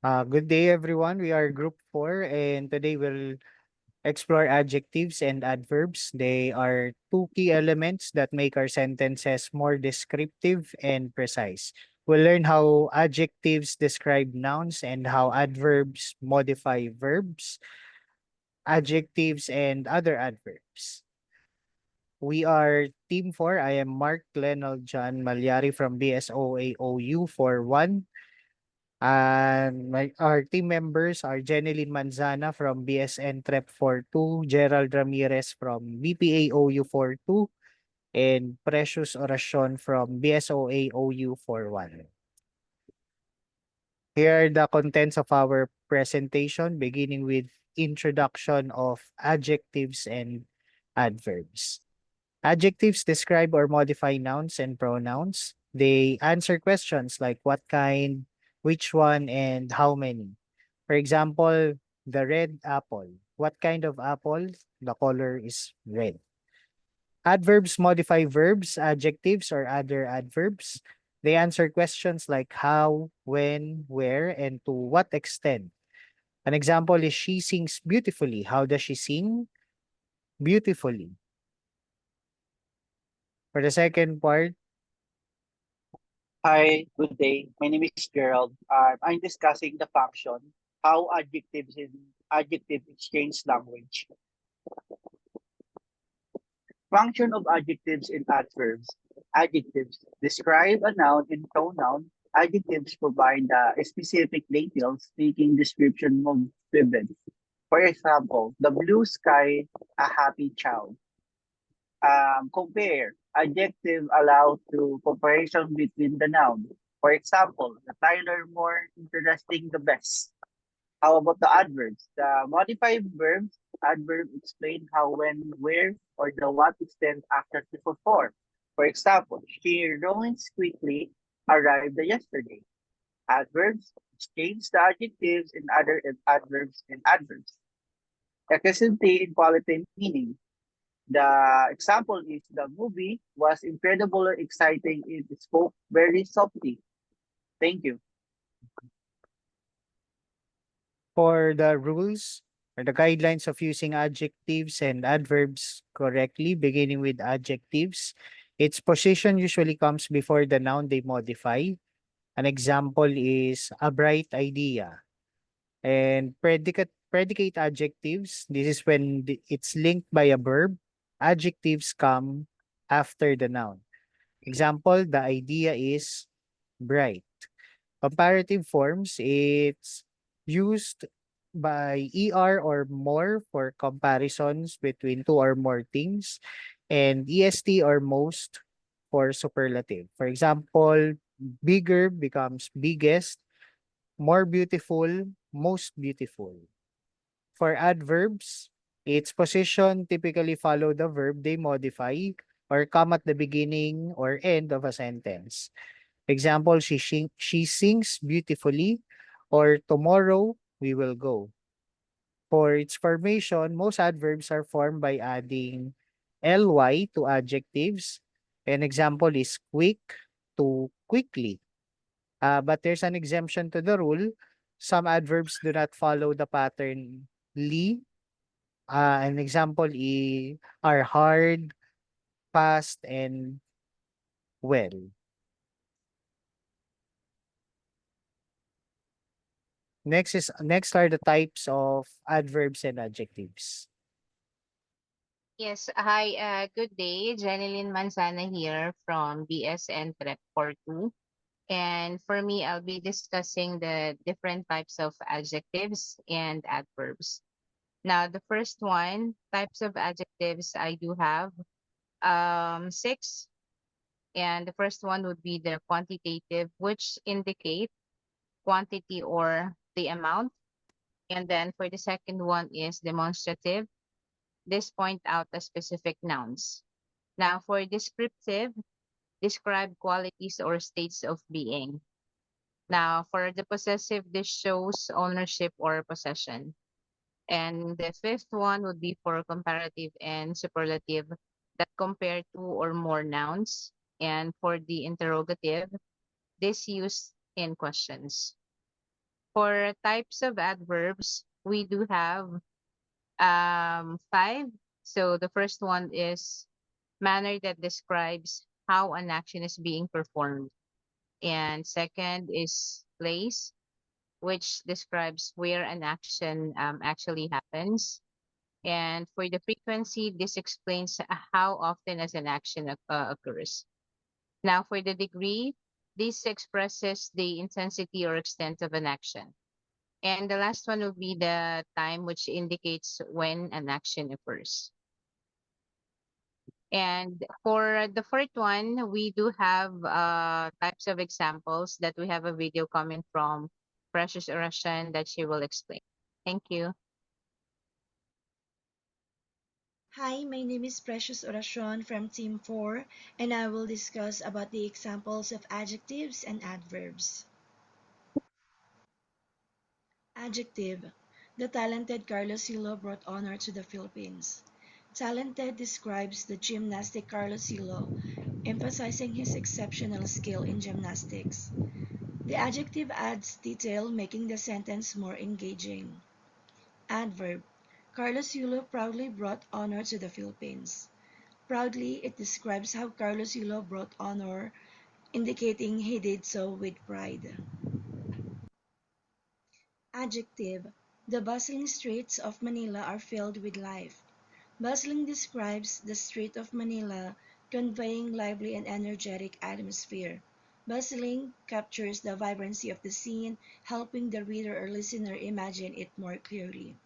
Good day, everyone. We are Group 4, and today we'll explore adjectives and adverbs. They are two key elements that make our sentences more descriptive and precise. We'll learn how adjectives describe nouns and how adverbs modify verbs, adjectives, and other adverbs. We are Team 4. I am Mark Glenal John Malyari from BSOAOU for 1. And our team members are Jeneline Manzana from BSN Trep 42, Gerald Ramirez from BPAOU 42, and Precious Oracion from BSOAOU 41. Here are the contents of our presentation, beginning with introduction of adjectives and adverbs. Adjectives describe or modify nouns and pronouns. They answer questions like what kind, which one, and how many. For example, the red apple. What kind of apple? The color is red. Adverbs modify verbs, adjectives, or other adverbs. They answer questions like how, when, where, and to what extent. An example is she sings beautifully. How does she sing? Beautifully. For the second part, Hi, good day. My name is Gerald. I'm discussing the function, how adjective exchange language. Function of adjectives and adverbs. Adjectives describe a noun and pronoun. Adjectives provide a specific details speaking description of event. For example, the blue sky, a happy child. Compare. Adjective allow to comparison between the noun. For example, the Tyler more interesting, the best. How about the adverbs? The modified verbs, adverb explain how, when, where, or the what extent after to perform. For example, she runs quickly, arrived yesterday. Adverbs change the adjectives and other adverbs and adverbs. Excessivity in quality and meaning. The example is the movie was incredibly exciting. It spoke very softly. Thank you. for the rules or the guidelines of using adjectives and adverbs correctly, beginning with adjectives, its position usually comes before the noun they modify. An example is a bright idea. And predicate adjectives, this is when it's linked by a verb. Adjectives come after the noun. Example, the idea is bright. Comparative forms, it's used by ER or more for comparisons between two or more things, and EST or most for superlative. For example, bigger becomes biggest, more beautiful, most beautiful. For adverbs, its position typically follow the verb they modify or come at the beginning or end of a sentence. Example, she sings beautifully, or tomorrow we will go. For its formation, most adverbs are formed by adding ly to adjectives. An example is quick to quickly. But there's an exemption to the rule. Some adverbs do not follow the pattern ly. An example are hard, fast, and well. Next are the types of adverbs and adjectives. Yes, hi, good day. Jeneline Manzana here from BSN Prep 42. And for me, I'll be discussing the different types of adjectives and adverbs. Now, the first one, types of adjectives, I do have six. And the first one would be the quantitative, which indicate quantity or the amount. And then for the second one is demonstrative. This point out the specific nouns. Now, for descriptive, describe qualities or states of being. Now, for the possessive, this shows ownership or possession. And the fifth one would be for comparative and superlative that compare two or more nouns. And for the interrogative, this used in questions. For types of adverbs, we do have five. So the first one is manner that describes how an action is being performed. And second is place, which describes where an action actually happens. And for the frequency, this explains how often as an action occurs. Now, for the degree, this expresses the intensity or extent of an action. And the last one will be the time, which indicates when an action occurs. And for the fourth one, we do have types of examples that we have a video coming from Precious Russian that she will explain. Thank you. Hi, my name is Precious Oracion from Team 4, and I will discuss about the examples of adjectives and adverbs. Adjective. The talented Carlos Silo brought honor to the Philippines. Talented describes the gymnastic Carlos Silo, emphasizing his exceptional skill in gymnastics. The adjective adds detail, making the sentence more engaging. Adverb. Carlos Yulo proudly brought honor to the Philippines. Proudly, it describes how Carlos Yulo brought honor, indicating he did so with pride. Adjective. The bustling streets of Manila are filled with life. Bustling describes the street of Manila, conveying lively and energetic atmosphere. Bustling captures the vibrancy of the scene, helping the reader or listener imagine it more clearly.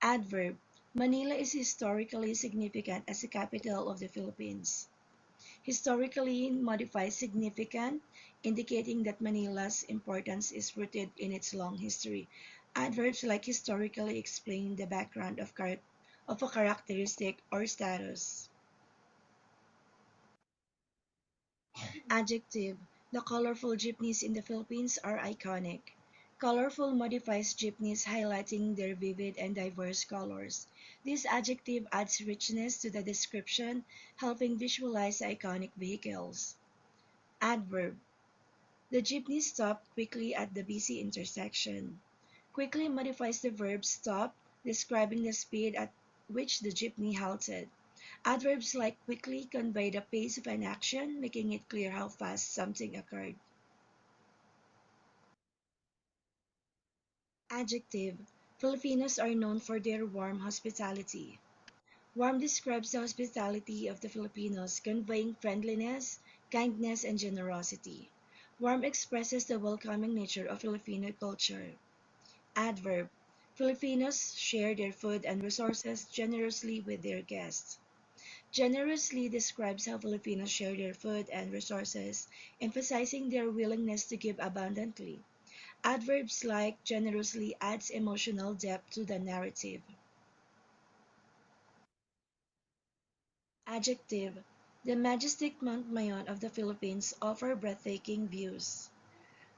Adverb. Manila is historically significant as the capital of the Philippines. Historically modifies significant, indicating that Manila's importance is rooted in its long history. Adverbs like historically explain the background of a characteristic or status. Adjective. The colorful jeepneys in the Philippines are iconic. Colorful modifies jeepneys, highlighting their vivid and diverse colors. This adjective adds richness to the description, helping visualize the iconic vehicles. Adverb. The jeepney stopped quickly at the busy intersection. Quickly modifies the verb stop, describing the speed at which the jeepney halted. Adverbs like quickly convey the pace of an action, making it clear how fast something occurred. Adjective. Filipinos are known for their warm hospitality. Warm describes the hospitality of the Filipinos, conveying friendliness, kindness, and generosity. Warm expresses the welcoming nature of Filipino culture. Adverb. Filipinos share their food and resources generously with their guests. Generously describes how Filipinos share their food and resources, emphasizing their willingness to give abundantly. Adverbs like generously adds emotional depth to the narrative. Adjective. The majestic Mount Mayon of the Philippines offer breathtaking views.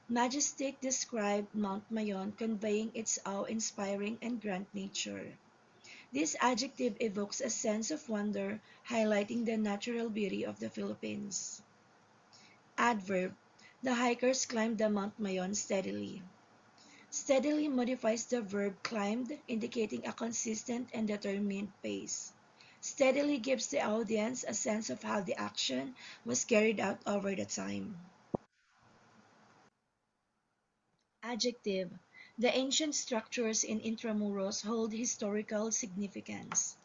Majestic described Mount Mayon, conveying its awe-inspiring and grand nature. This adjective evokes a sense of wonder, highlighting the natural beauty of the Philippines. Adverb. The hikers climbed the Mount Mayon steadily. Steadily modifies the verb climbed, indicating a consistent and determined pace. Steadily gives the audience a sense of how the action was carried out over the time. Adjective. The ancient structures in Intramuros hold historical significance.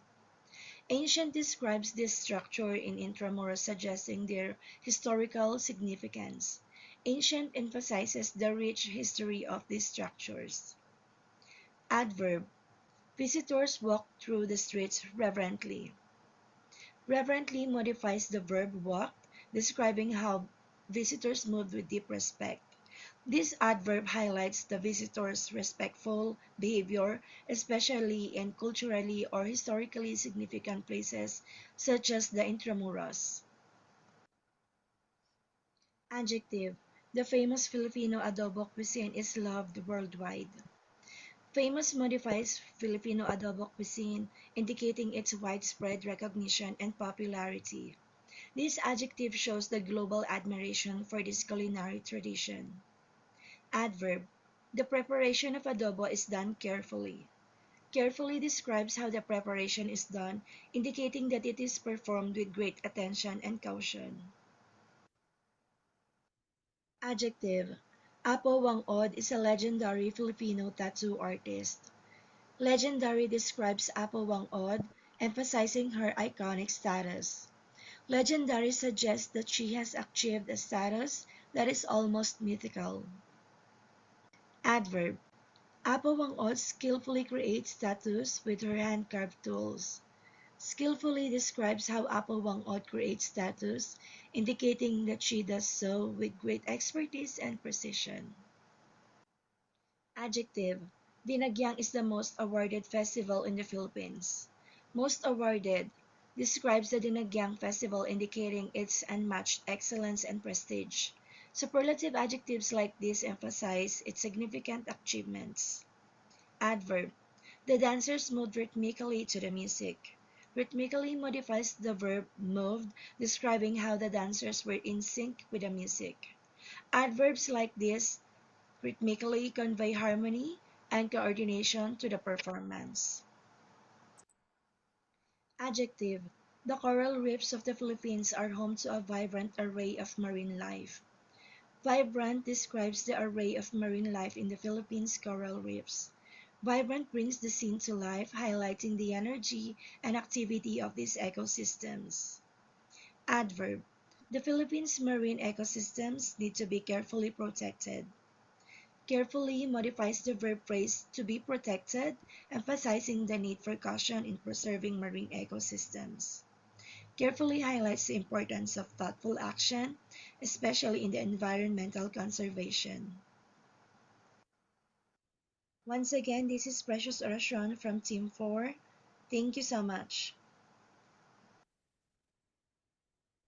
Ancient describes this structure in Intramuros, suggesting their historical significance. Ancient emphasizes the rich history of these structures. Adverb. Visitors walk through the streets reverently. Reverently modifies the verb walk, describing how visitors moved with deep respect. This adverb highlights the visitor's respectful behavior, especially in culturally or historically significant places such as the Intramuros. Adjective. The famous Filipino adobo cuisine is loved worldwide. Famous modifies Filipino adobo cuisine, indicating its widespread recognition and popularity. This adjective shows the global admiration for this culinary tradition. Adverb. The preparation of adobo is done carefully. Carefully describes how the preparation is done, indicating that it is performed with great attention and caution. Adjective. Apo Wang-od is a legendary Filipino tattoo artist. Legendary describes Apo Wang-od, emphasizing her iconic status. Legendary suggests that she has achieved a status that is almost mythical. Adverb. Apo Wang-od skillfully creates tattoos with her hand-carved tools. Skillfully describes how Apo Wang-od creates tattoos, indicating that she does so with great expertise and precision. Adjective. Dinagyang is the most awarded festival in the Philippines. Most awarded describes the Dinagyang festival, indicating its unmatched excellence and prestige. Superlative adjectives like this emphasize its significant achievements. Adverb. The dancers moved rhythmically to the music. Rhythmically modifies the verb moved, describing how the dancers were in sync with the music. Adverbs like this rhythmically convey harmony and coordination to the performance. Adjective. The coral reefs of the Philippines are home to a vibrant array of marine life. Vibrant describes the array of marine life in the Philippines coral reefs. Vibrant brings the scene to life, highlighting the energy and activity of these ecosystems. Adverb. The Philippines' marine ecosystems need to be carefully protected. Carefully modifies the verb phrase to be protected, emphasizing the need for caution in preserving marine ecosystems. Carefully highlights the importance of thoughtful action, especially in the environmental conservation. Once again, this is Precious Orasyon from Team 4. Thank you so much.